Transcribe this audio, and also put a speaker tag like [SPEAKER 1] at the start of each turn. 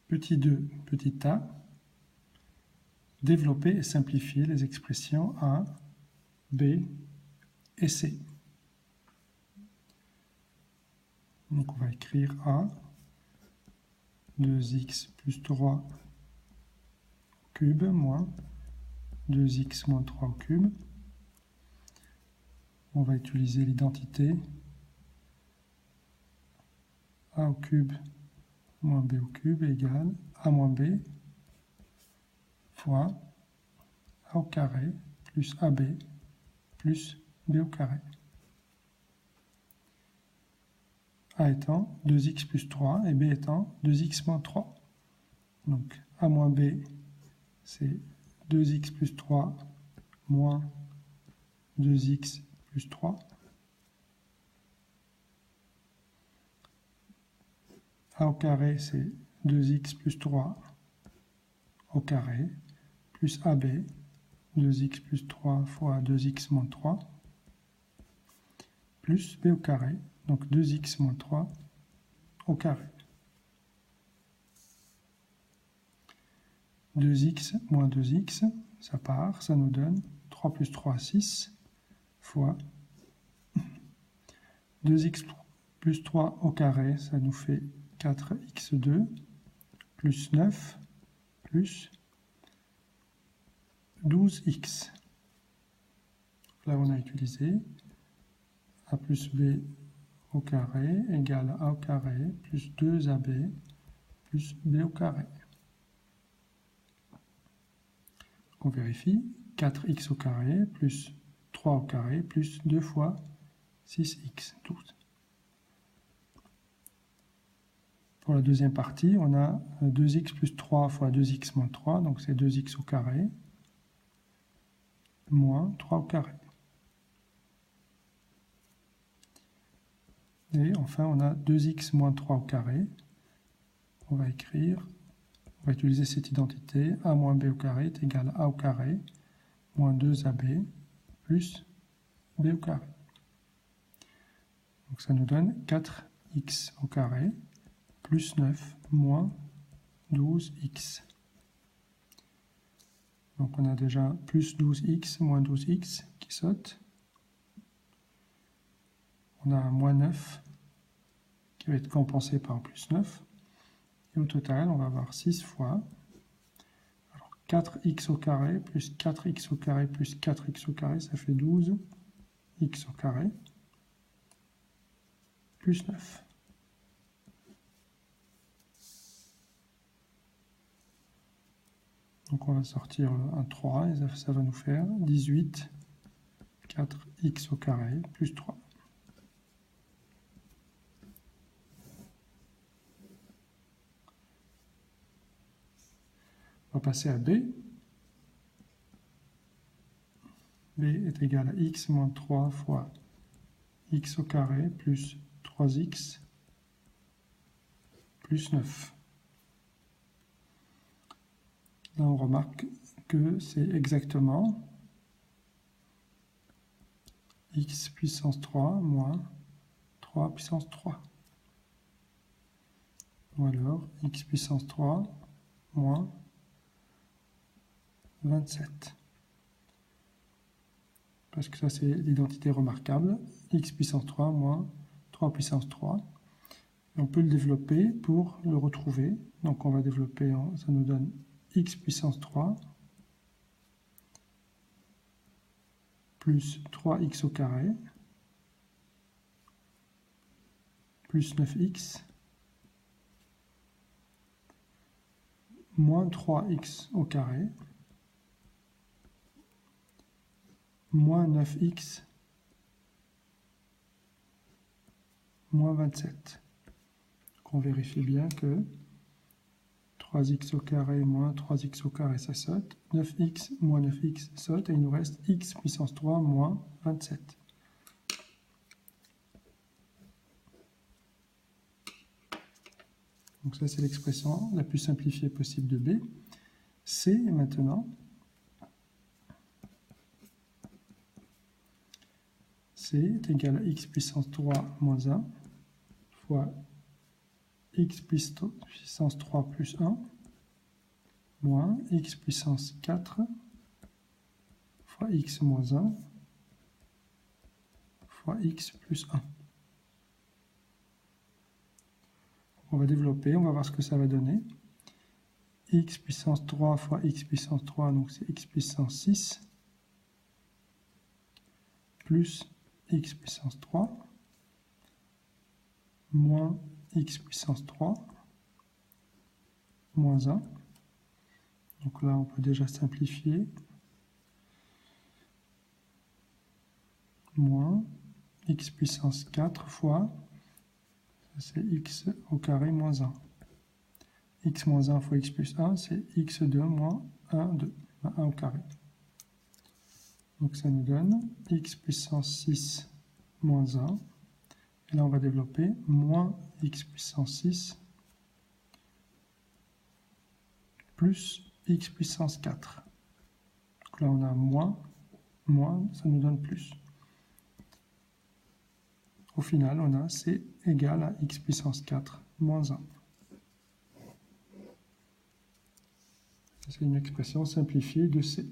[SPEAKER 1] petit 2, petit a, développer et simplifier les expressions A, B et C. Donc on va écrire A, 2x plus 3 au cube, moins 2x moins 3 au cube. On va utiliser l'identité A au cube moins B au cube égale A moins B fois A au carré plus AB plus B au carré. A étant 2x plus 3 et B étant 2x moins 3. Donc A moins B, c'est 2x plus 3 moins 2x plus 3. A au carré, c'est 2x plus 3 au carré, plus AB, 2x plus 3 fois 2x moins 3, plus B au carré, donc 2x moins 3 au carré. 2x moins 2x, ça part, ça nous donne 3 plus 3, 6, fois 2x plus 3 au carré, ça nous fait 4x2, plus 9, plus 12x. Là, on a utilisé a plus b au carré égale a au carré plus 2ab plus b au carré. On vérifie. 4x au carré plus 3 au carré plus 2 fois 6x, 12. Pour la deuxième partie, on a 2x plus 3 fois 2x moins 3, donc c'est 2x au carré, moins 3 au carré. Et enfin, on a 2x moins 3 au carré. On va écrire, on va utiliser cette identité, a moins b au carré est égal à a au carré, moins 2ab, plus b au carré. Donc ça nous donne 4x au carré, plus 9, moins 12x. Donc on a déjà plus 12x, moins 12x qui saute. On a un moins 9 qui va être compensé par un plus 9. Et au total, on va avoir 6 fois 4x au carré plus 4x au carré plus 4x au carré, ça fait 12x au carré plus 9. Donc on va sortir un 3 et ça va nous faire 18 4x au carré plus 3. On va passer à B. B est égal à x moins 3 fois x au carré plus 3x plus 9. Là, on remarque que c'est exactement x puissance 3 moins 3 puissance 3. Ou alors x puissance 3 moins 27. Parce que ça, c'est l'identité remarquable. X puissance 3 moins 3 puissance 3. Et on peut le développer pour le retrouver. Donc on va développer, ça nous donne x puissance 3 plus 3x au carré plus 9x moins 3x au carré moins 9x moins 27. Donc on vérifie bien que 3x au carré moins 3x au carré, ça saute. 9x moins 9x saute et il nous reste x puissance 3 moins 27. Donc ça, c'est l'expression la plus simplifiée possible de B. C, maintenant. C est égal à x puissance 3 moins 1 fois x puissance 3 plus 1 moins x puissance 4 fois x moins 1 fois x plus 1. On va développer, on va voir ce que ça va donner. X puissance 3 fois x puissance 3, donc c'est x puissance 6, plus x puissance 3, moins x puissance 3, moins 1. Donc là, on peut déjà simplifier. Moins x puissance 4 fois, c'est x au carré moins 1. X moins 1 fois x plus 1, c'est x2 moins 1, 2, 1 au carré. Donc ça nous donne x puissance 6 moins 1. Et là, on va développer moins x puissance 6 plus x puissance 4. Donc là, on a moins, ça nous donne plus. Au final, on a c égale à x puissance 4 moins 1. C'est une expression simplifiée de c.